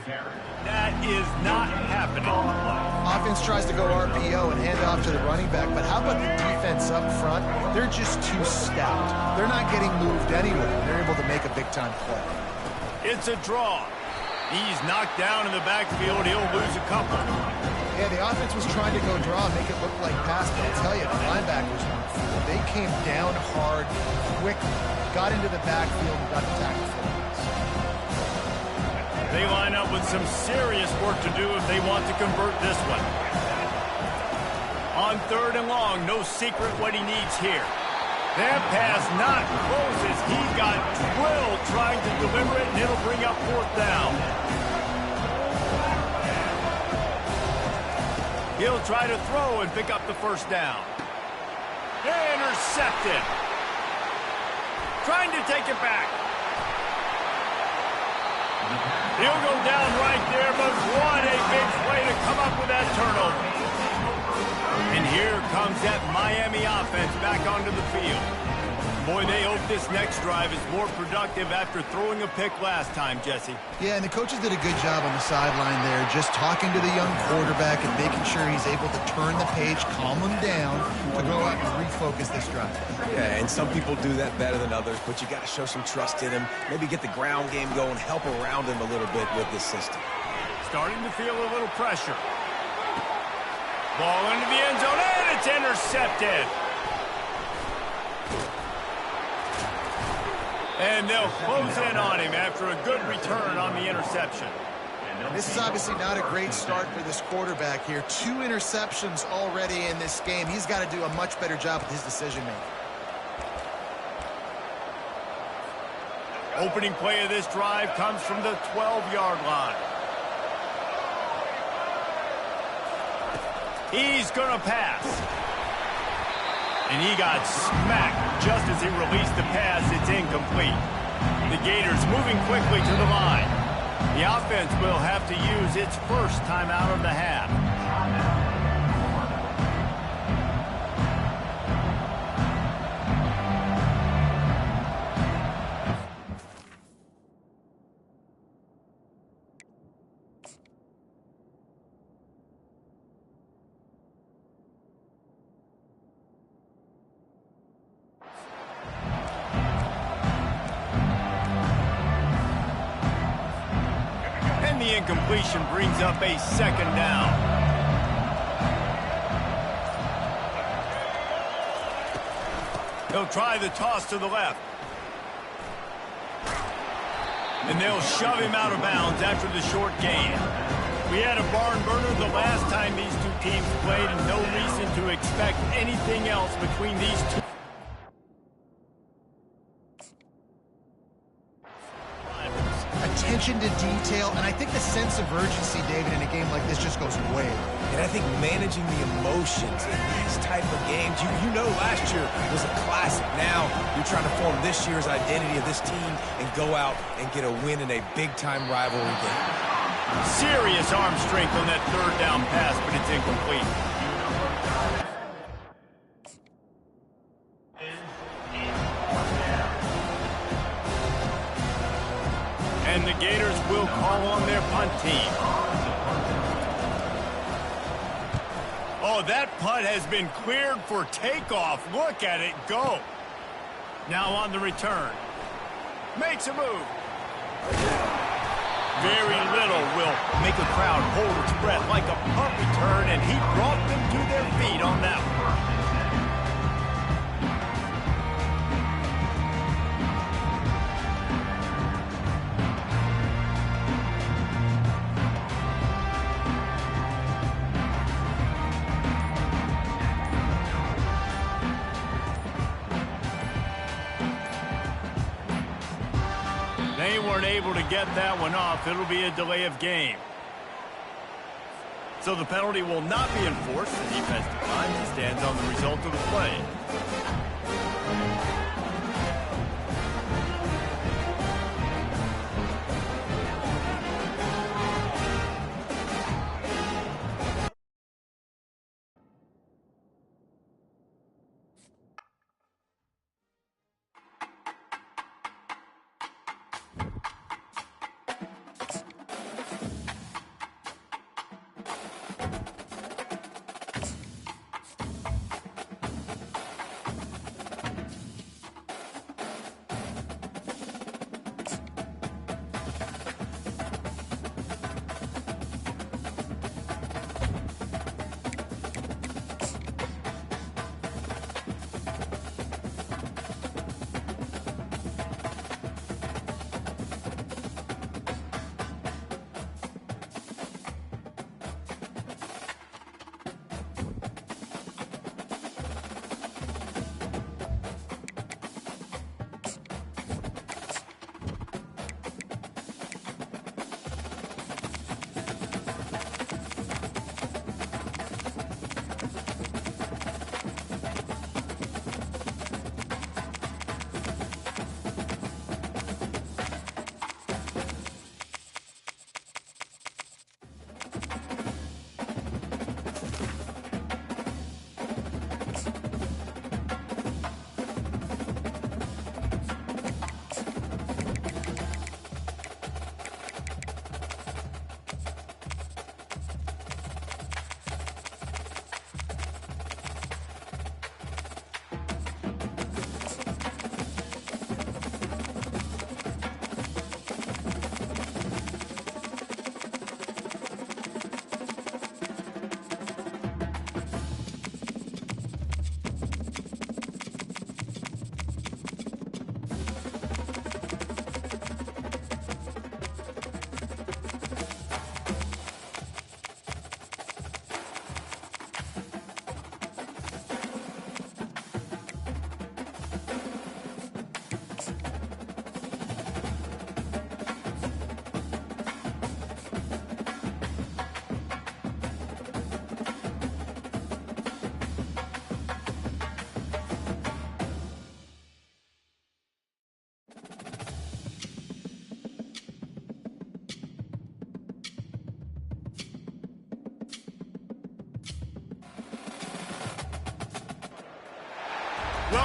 That is not happening. Offense tries to go RPO and hand off to the running back, but how about the defense up front? They're just too stout. They're not getting moved anywhere. They're able to make a big-time play. It's a draw. He's knocked down in the backfield. He'll lose a couple. Yeah, the offense was trying to go draw, make it look like pass, but I'll tell you, the linebackers weren't fooled. They came down hard, quickly, got into the backfield, and got the tackle for us. They line up with some serious work to do if they want to convert this one. On 3rd and long, no secret what he needs here. That pass not close as he got drilled trying to deliver it, and it'll bring up 4th down. He'll try to throw and pick up the 1st down. Intercepted. Trying to take it back. He'll go down right there, but what a big play to come up with that turnover. And here comes that Miami offense back onto the field. Boy, they hope this next drive is more productive after throwing a pick last time, Jesse. Yeah, and the coaches did a good job on the sideline there, just talking to the young quarterback and making sure he's able to turn the page, calm him down, to go out and refocus this drive. Yeah, and some people do that better than others, but you got to show some trust in him, maybe get the ground game going, help around him a little bit with this system. Starting to feel a little pressure. Ball into the end zone, and it's intercepted. And they'll close in on him after a good return on the interception. This is obviously not a great start for this quarterback here. 2 interceptions already in this game. He's got to do a much better job with his decision-making. Opening play of this drive comes from the 12-yard line. He's going to pass. And he got smacked just as he released the pass. It's incomplete. The Gators moving quickly to the line. The offense will have to use its first timeout of the half. The incompletion brings up a 2nd down. He'll try the toss to the left. And they'll shove him out of bounds after the short gain. We had a barn burner the last time these two teams played, and no reason to expect anything else between these two. Attention to detail, and I think the sense of urgency, David, in a game like this just goes way up. And I think managing the emotions in these type of games, you know last year was a classic. Now you're trying to form this year's identity of this team and go out and get a win in a big-time rivalry game. Serious arm strength on that 3rd down pass, but it's incomplete. And the Gators will call on their punt team. Oh, that punt has been cleared for takeoff. Look at it go. Now on the return. Makes a move. Very little will make a crowd hold its breath like a punt return, and he brought them to their feet on that one. They weren't able to get that one off. It'll be a delay of game. So the penalty will not be enforced. The defense declines and stands on the result of the play.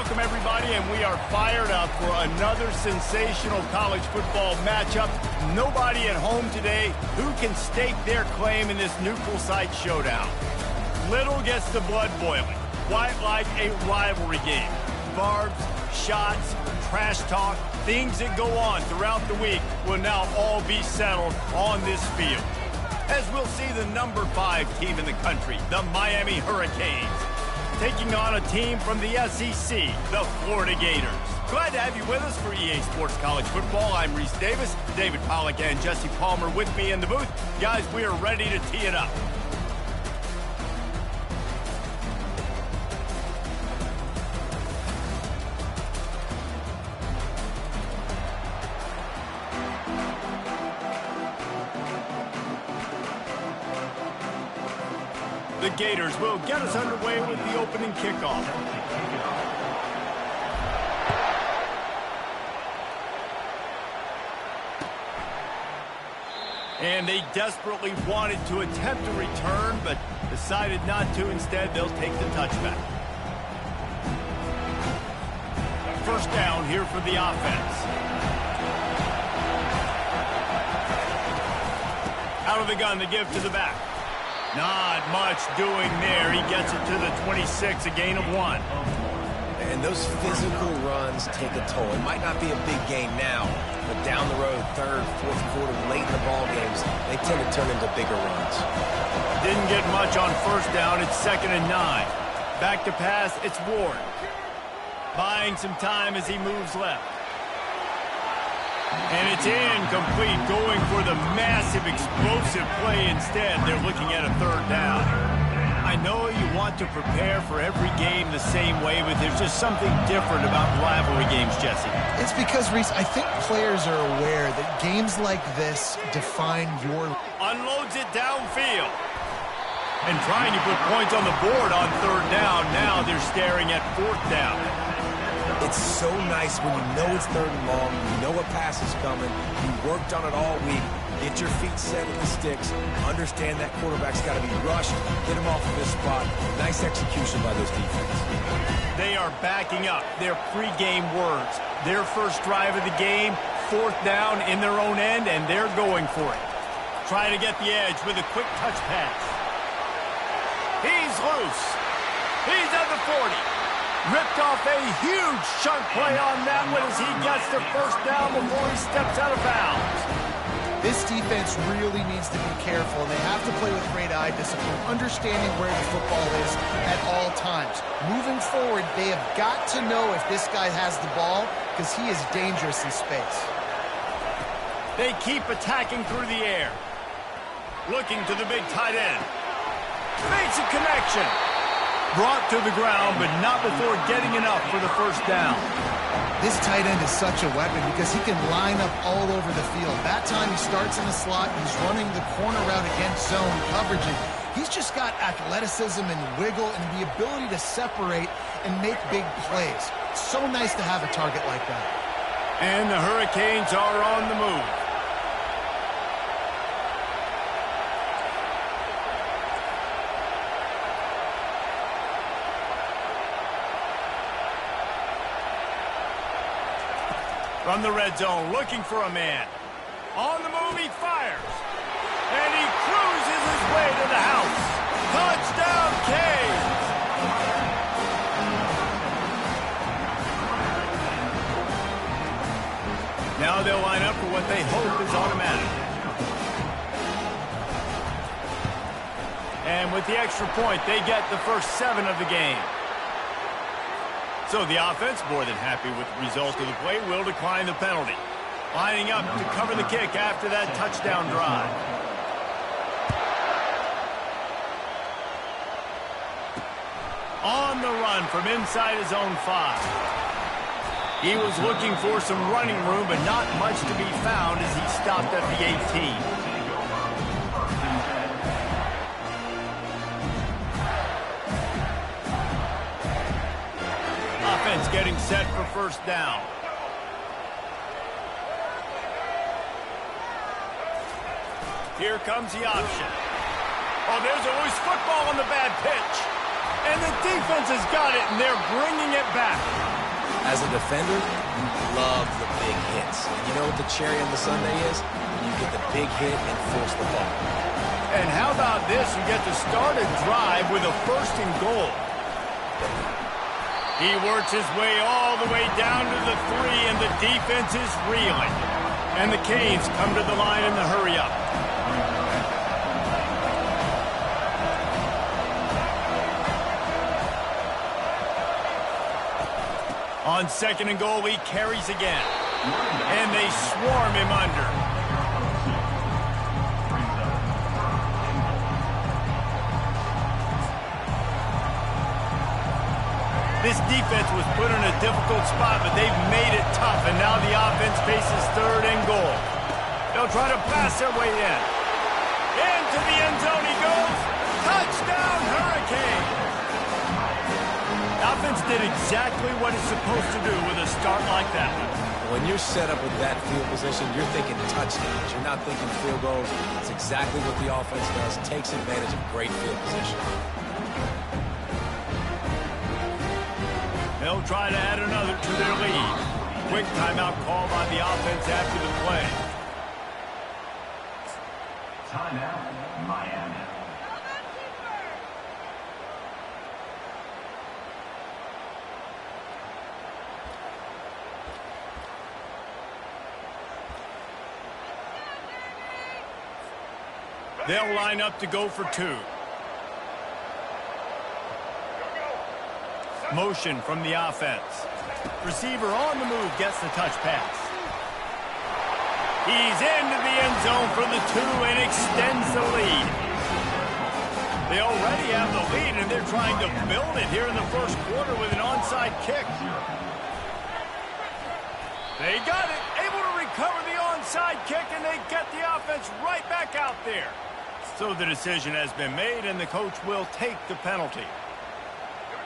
Welcome, everybody, and we are fired up for another sensational college football matchup. Nobody at home today who can stake their claim in this neutral site showdown. Little gets the blood boiling, quite like a rivalry game. Barbs, shots, trash talk, things that go on throughout the week will now all be settled on this field. As we'll see the number 5 team in the country, the Miami Hurricanes, taking on a team from the SEC, the Florida Gators. Glad to have you with us for EA Sports College Football. I'm Reese Davis, David Pollack and Jesse Palmer with me in the booth. Guys, we are ready to tee it up. The Gators will get us underway with the opening kickoff. And they desperately wanted to attempt a return, but decided not to. Instead, they'll take the touchback. First down here for the offense. Out of the gun, the give to the back. Not much doing there. He gets it to the 26, a gain of 1. And those physical runs take a toll. It might not be a big gain now, but down the road, third, fourth quarter, late in the ball games, they tend to turn into bigger runs. Didn't get much on first down. It's 2nd and 9. Back to pass, it's Ward. Buying some time as he moves left. And it's incomplete, going for the massive, explosive play instead. They're looking at a 3rd down. I know you want to prepare for every game the same way, but there's just something different about rivalry games, Jesse. It's because, Reese, I think players are aware that games like this define your... Unloads it downfield. And trying to put points on the board on 3rd down. Now they're staring at 4th down. It's so nice when you know it's 3rd and long, you know a pass is coming, you worked on it all week, get your feet set in the sticks, understand that quarterback's got to be rushed, get him off of his spot. Nice execution by those defenses. They are backing up their pregame words. Their first drive of the game, 4th down in their own end, and they're going for it. Trying to get the edge with a quick touch pass. He's loose. He's at the 40. Ripped off a huge chunk play on that one as he gets the 1st down before he steps out of bounds. This defense really needs to be careful, and they have to play with great eye discipline, understanding where the football is at all times. Moving forward, they have got to know if this guy has the ball, because he is dangerous in space. They keep attacking through the air. Looking to the big tight end. Makes a connection. Brought to the ground, but not before getting enough for the 1st down. This tight end is such a weapon because he can line up all over the field. That time he starts in the slot, he's running the corner route against zone coverage. And he's just got athleticism and wiggle and the ability to separate and make big plays. It's so nice to have a target like that. And the Hurricanes are on the move. From the red zone, looking for a man. On the move, he fires. And he cruises his way to the house. Touchdown, Canes! Now they'll line up for what they hope is automatic. And with the extra point, they get the first 7 of the game. So the offense, more than happy with the result of the play, will decline the penalty. Lining up to cover the kick after that touchdown drive. On the run from inside his own 5. He was looking for some running room, but not much to be found as he stopped at the 18. Offense getting set for 1st down. Here comes the option. Oh, there's always football on the bad pitch. And the defense has got it, and they're bringing it back. As a defender, you love the big hits. And you know what the cherry on the sundae is? When you get the big hit and force the ball. And how about this? You get to start a drive with a first and goal. He works his way all the way down to the 3, and the defense is reeling. And the Canes come to the line in the hurry-up. On second and goal, he carries again. And they swarm him under. This defense was put in a difficult spot, but they've made it tough, and now the offense faces third and goal. They'll try to pass their way in. Into the end zone he goes. Touchdown, Hurricane! Offense did exactly what it's supposed to do with a start like that. When you're set up with that field position, you're thinking touchdowns. You're not thinking field goals. It's exactly what the offense does. Takes advantage of great field position. They'll try to add another to their lead. Quick timeout call by the offense after the play. Timeout, Miami. They'll line up to go for 2. Motion from the offense. Receiver on the move gets the touch pass. He's into the end zone for the 2 and extends the lead. They already have the lead, and they're trying to build it here in the first quarter with an onside kick. They got it, able to recover the onside kick, and they get the offense right back out there. So the decision has been made, and the coach will take the penalty.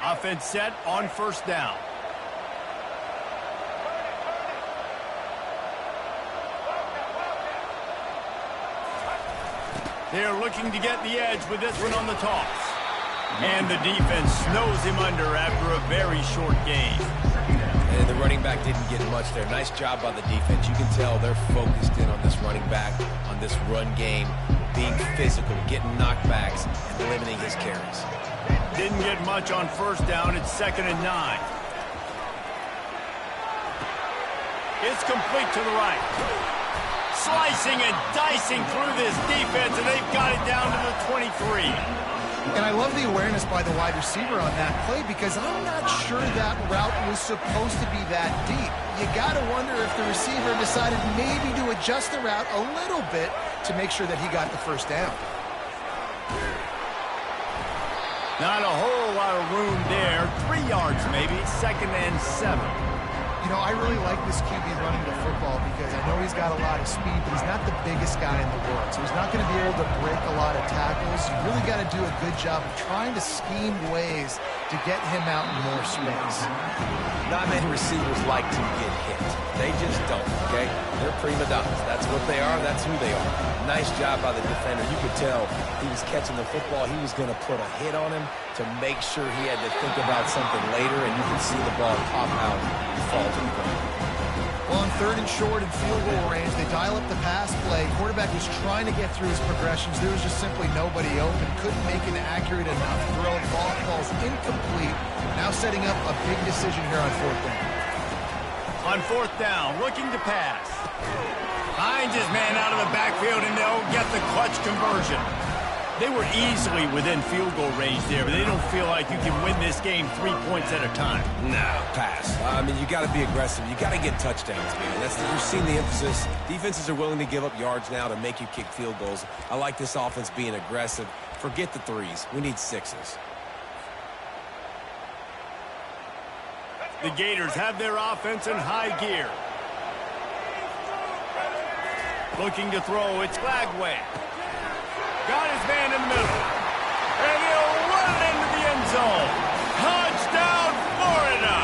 Offense set on first down. They're looking to get the edge with this one on the toss. And the defense snows him under after a very short game. And the running back didn't get much there. Nice job by the defense. You can tell they're focused in on this running back, on this run game, being physical, getting knockbacks, and limiting his carries. Didn't get much on first down. It's 2nd and 9. It's complete to the right. Slicing and dicing through this defense, and they've got it down to the 23. And I love the awareness by the wide receiver on that play, because I'm not sure that route was supposed to be that deep. You got to wonder if the receiver decided maybe to adjust the route a little bit to make sure that he got the first down. Not a whole lot of room there. 3 yards maybe. 2nd and 7. You know, I really like this QB running the football because I know he's got a lot of speed, but he's not the biggest guy in the world. So he's not going to be able to break a lot of tackles. You really got to do a good job of trying to scheme ways to get him out in more space. Not many receivers like to get hit. They just don't, okay? They're prima donnas. That's what they are. That's who they are. Nice job by the defender. You could tell he was catching the football. He was going to put a hit on him to make sure he had to think about something later, and you can see the ball pop out and fall to the ground. Well, on 3rd and short and field goal range, they dial up the pass play. Quarterback was trying to get through his progressions. There was just simply nobody open. Couldn't make an accurate enough throw. Ball falls incomplete. Now setting up a big decision here on 4th down. On 4th down, looking to pass. Finds his man out of the backfield, and they'll get the clutch conversion. They were easily within field goal range there, but they don't feel like you can win this game 3 points at a time. No, pass. I mean, you got to be aggressive. You got to get touchdowns, man. You've seen the emphasis. Defenses are willing to give up yards now to make you kick field goals. I like this offense being aggressive. Forget the 3s. We need 6s. The Gators have their offense in high gear. Looking to throw, it's Glagway. Got his man in the middle. And he'll run it into the end zone. Touchdown, Florida!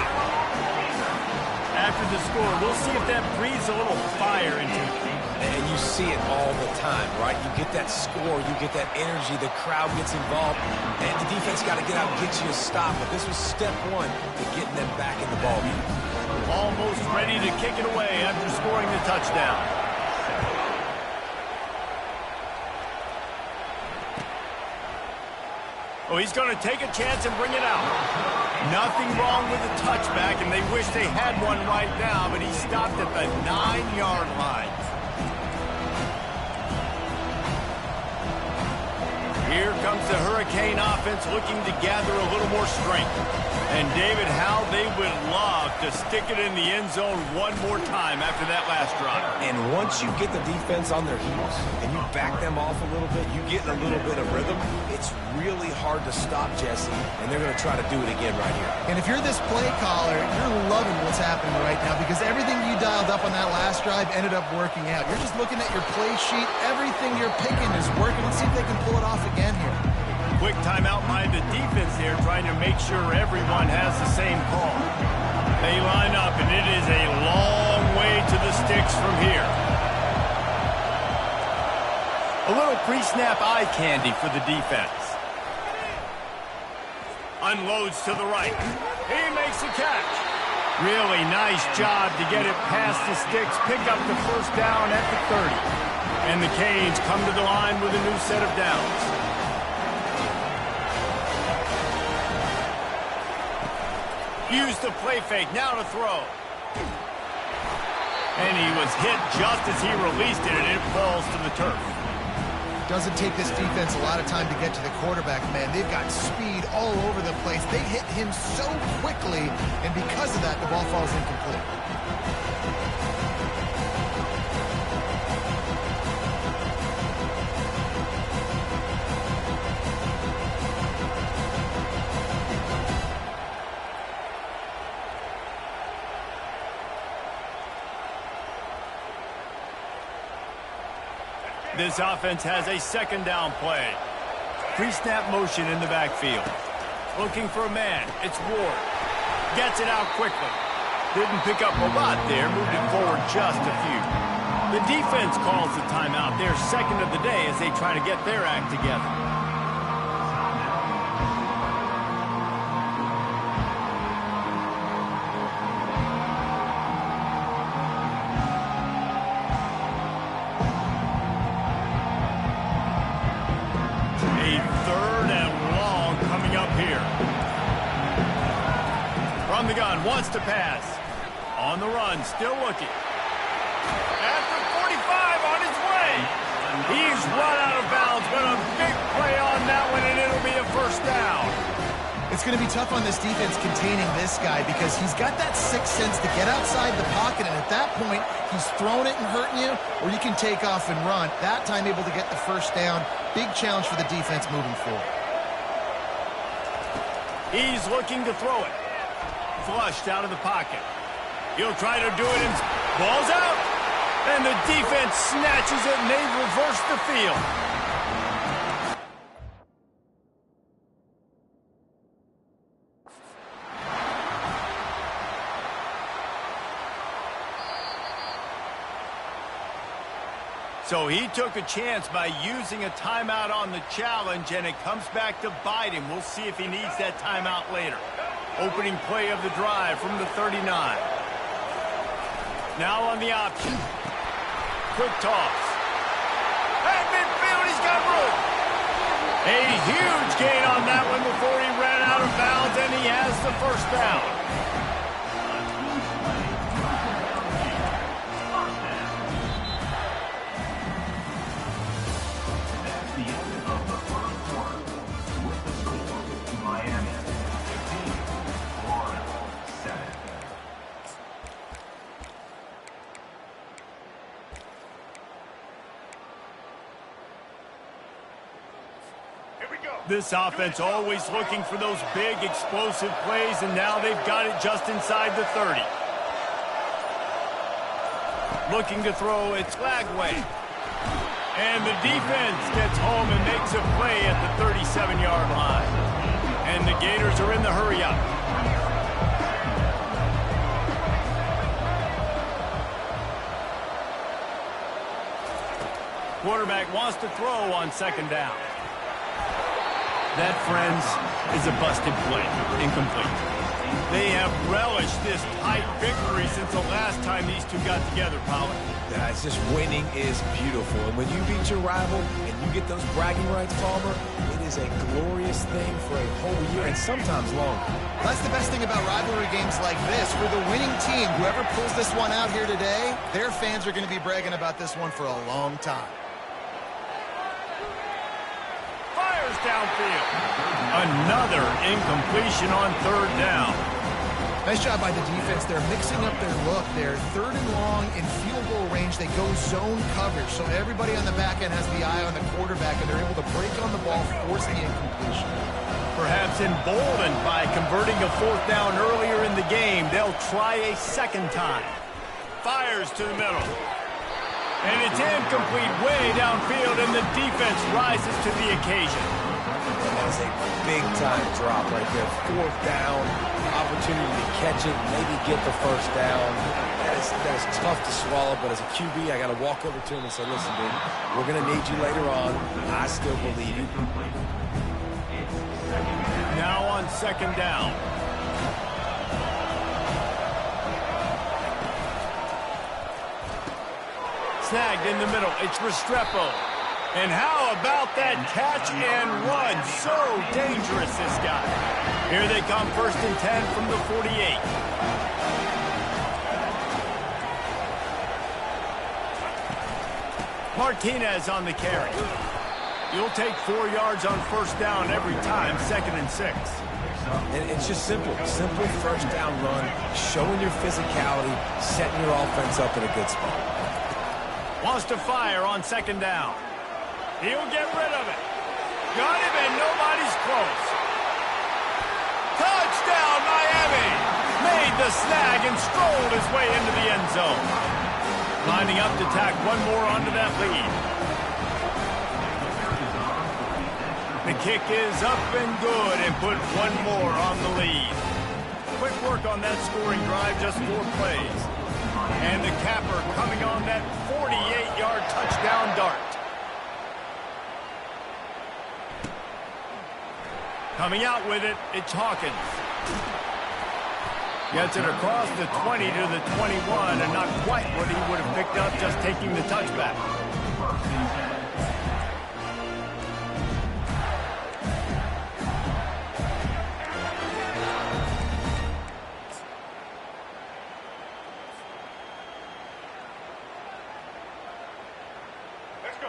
After the score, we'll see if that breathes a little fire into it. And you see it all the time, right? You get that score, you get that energy, the crowd gets involved, and the defense got to get out and get you a stop. But this was step 1 to getting them back in the ballgame. almost ready to kick it away after scoring the touchdown. Oh, he's going to take a chance and bring it out. Nothing wrong with the touchback, and they wish they had one right now, but he stopped at the 9-yard line. Here comes the Hurricane offense looking to gather a little more strength. And, David, how they would love to stick it in the end zone one more time after that last drive. And once you get the defense on their heels and you back them off a little bit, you get in a little bit of rhythm, it's really hard to stop, Jesse, and they're going to try to do it again right here. And if you're this play caller, you're loving what's happening right now because everything you dialed up on that last drive ended up working out. You're just looking at your play sheet. Everything you're picking is working. Let's see if they can pull it off again here. Quick timeout by the defense here, trying to make sure everyone has the same call. They line up, and it is a long way to the sticks from here. A little pre-snap eye candy for the defense. Unloads to the right. He makes a catch. Really nice job to get it past the sticks, pick up the first down at the 30. And the Canes come to the line with a new set of downs. Use the play fake, now to throw. And he was hit just as he released it, and it falls to the turf. Doesn't take this defense a lot of time to get to the quarterback, man. They've got speed all over the place. They hit him so quickly, and because of that, the ball falls incomplete. This offense has a second down play. Pre-snap motion in the backfield. Looking for a man. It's Ward. Gets it out quickly. Didn't pick up a lot there. Moved it forward just a few. The defense calls the timeout. Their second of the day as they try to get their act together. From the gun, wants to pass. On the run, still looking. At the 45, on his way. He's run out of bounds, but a big play on that one, and it'll be a first down. It's going to be tough on this defense containing this guy because he's got that sixth sense to get outside the pocket, and at that point, he's throwing it and hurting you, or you can take off and run. That time able to get the first down. Big challenge for the defense moving forward. He's looking to throw it. Flushed out of the pocket. He'll try to do it and ball's out. And the defense snatches it and they reverse the field. So he took a chance by using a timeout on the challenge, and it comes back to bite him. We'll see if he needs that timeout later. Opening play of the drive from the 39. Now on the option. Quick toss. At midfield, he's got room. A huge gain on that one before he ran out of bounds, and he has the first down. This offense always looking for those big, explosive plays, and now they've got it just inside the 30. Looking to throw, it's Lagway. And the defense gets home and makes a play at the 37-yard line. And the Gators are in the hurry-up. Quarterback wants to throw on second down. That, friends, is a busted play. Incomplete. They have relished this tight victory since the last time these two got together, Pollard. Yeah, it's just winning is beautiful. And when you beat your rival and you get those bragging rights, Palmer, it is a glorious thing for a whole year and sometimes longer. That's the best thing about rivalry games like this. For the winning team, whoever pulls this one out here today, their fans are going to be bragging about this one for a long time. Fires downfield. Another incompletion on third down. Nice job by the defense. They're mixing up their look. They're third and long in field goal range. They go zone coverage, so everybody on the back end has the eye on the quarterback, and they're able to break on the ball, force the incompletion. Perhaps emboldened by converting a fourth down earlier in the game, they'll try a second time. Fires to the middle. And it's incomplete way downfield, and the defense rises to the occasion. That is a big-time drop right there. Fourth down, opportunity to catch it, maybe get the first down. That is tough to swallow, but as a QB, I got to walk over to him and say, listen, dude, we're going to need you later on. I still believe you. Now on second down. Snagged in the middle. It's Restrepo. And how about that catch and run? So dangerous, this guy. Here they come, 1st and 10 from the 48. Martinez on the carry. You'll take 4 yards on first down every time, 2nd and 6. And it's just simple. Simple first down run, showing your physicality, setting your offense up in a good spot. Wants to fire on second down. He'll get rid of it. Got him, and nobody's close. Touchdown, Miami! Made the snag and strolled his way into the end zone. Lining up to tack one more onto that lead. The kick is up and good and put one more on the lead. Quick work on that scoring drive, just 4 plays. And the capper coming on that 48-yard touchdown dart. Coming out with it, it's Hawkins. Gets it across the 20 to the 21, and not quite what he would have picked up just taking the touchback.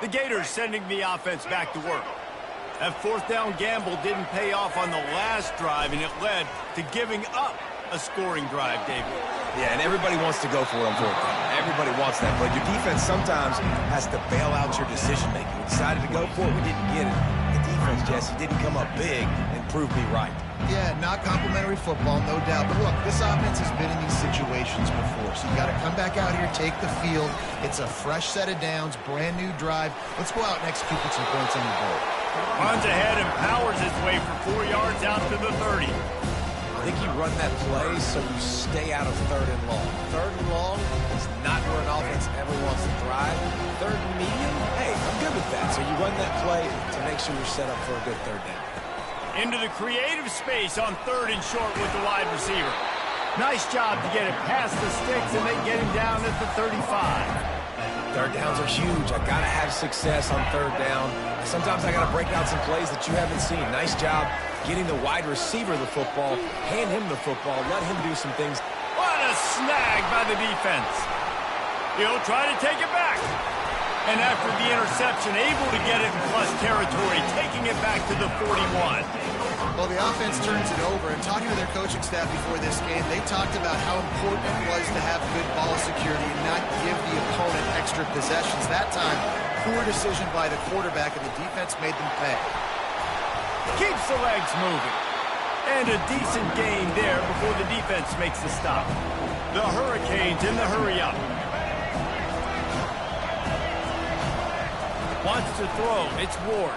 The Gators sending the offense back to work. That fourth down gamble didn't pay off on the last drive, and it led to giving up a scoring drive, David. Yeah, and everybody wants to go for it on fourth down. Everybody wants that, but your defense sometimes has to bail out your decision-making. We decided to go for it. We didn't get it. The defense, Jesse, didn't come up big and prove me right. Yeah, not complimentary football, no doubt. But look, this offense has been in these situations before, so you got to come back out here, take the field. It's a fresh set of downs, brand new drive. Let's go out and execute with some points on the board. Runs ahead and powers his way for 4 yards out to the 30. I think you run that play so you stay out of third and long. Third and long is not where an offense ever wants to thrive. Third and medium, hey, I'm good with that. So you run that play to make sure you're set up for a good third down. Into the creative space on 3rd and short with the wide receiver. Nice job to get it past the sticks, and they get him down at the 35. Third downs are huge. I got to have success on third down. Sometimes I got to break out some plays that you haven't seen. Nice job getting the wide receiver the football, hand him the football, let him do some things. What a snag by the defense. He'll try to take it back. And after the interception, able to get it in plus territory, taking it back to the 41. Well, the offense turns it over, and talking to their coaching staff before this game, they talked about how important it was to have good ball security and not give the opponent extra possessions. That time, poor decision by the quarterback, and the defense made them pay. Keeps the legs moving. And a decent gain there before the defense makes the stop. The Hurricanes in the hurry-up. Wants to throw. It's Ward.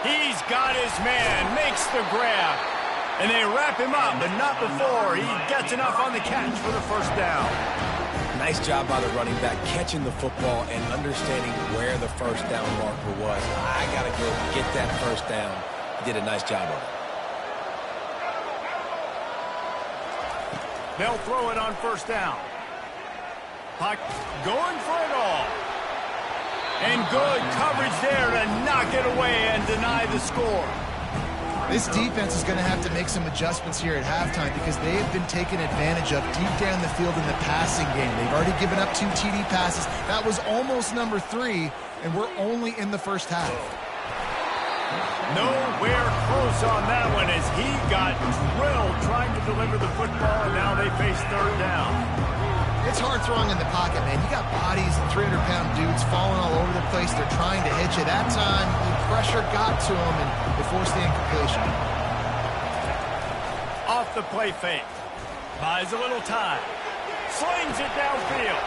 He's got his man. Makes the grab. And they wrap him up, but not before he gets enough on the catch for the first down. Nice job by the running back, catching the football and understanding where the first down marker was. I got to go get that first down. He did a nice job of it. They'll throw it on first down. Puck going for it all. And good coverage there to knock it away and deny the score. This defense is going to have to make some adjustments here at halftime because they have been taken advantage of deep down the field in the passing game. They've already given up 2 TD passes. That was almost number 3, and we're only in the first half. Nowhere close on that one as he got drilled trying to deliver the football, and now they face third down. It's hard throwing in the pocket, man. You got bodies and 300-pound dudes falling all over the place. They're trying to hit you. That time, the pressure got to them, and they forced the incompletion. Off the play fake. Buys a little time. Slings it downfield.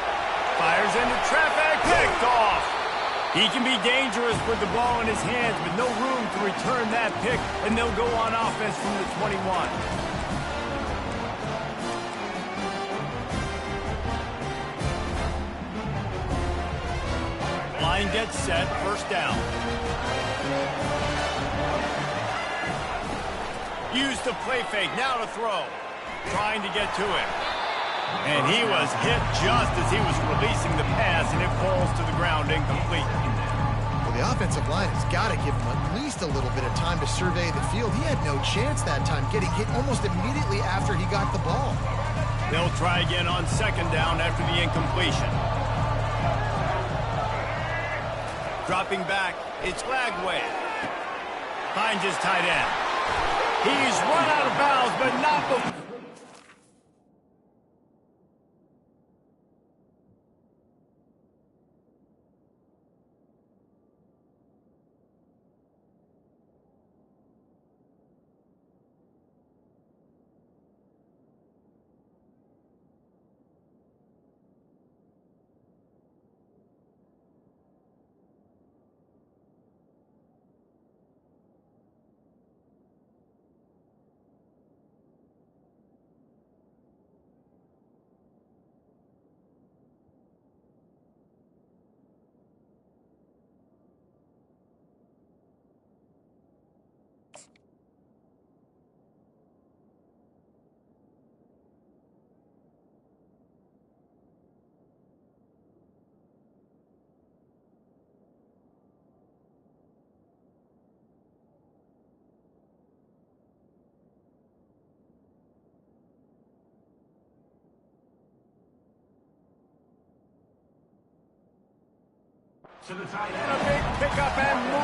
Fires into traffic. Picked off. He can be dangerous with the ball in his hands, but no room to return that pick, and they'll go on offense from the 21. Line gets set, first down. Use the play fake, now to throw. Trying to get to it. And he was hit just as he was releasing the pass, and it falls to the ground incomplete. Well, the offensive line has got to give him at least a little bit of time to survey the field. He had no chance that time, getting hit almost immediately after he got the ball. They'll try again on second down after the incompletion. Dropping back, it's Lagway. Finds his tight end. He's run out of bounds, but not before. To the tight end. A big pickup and move.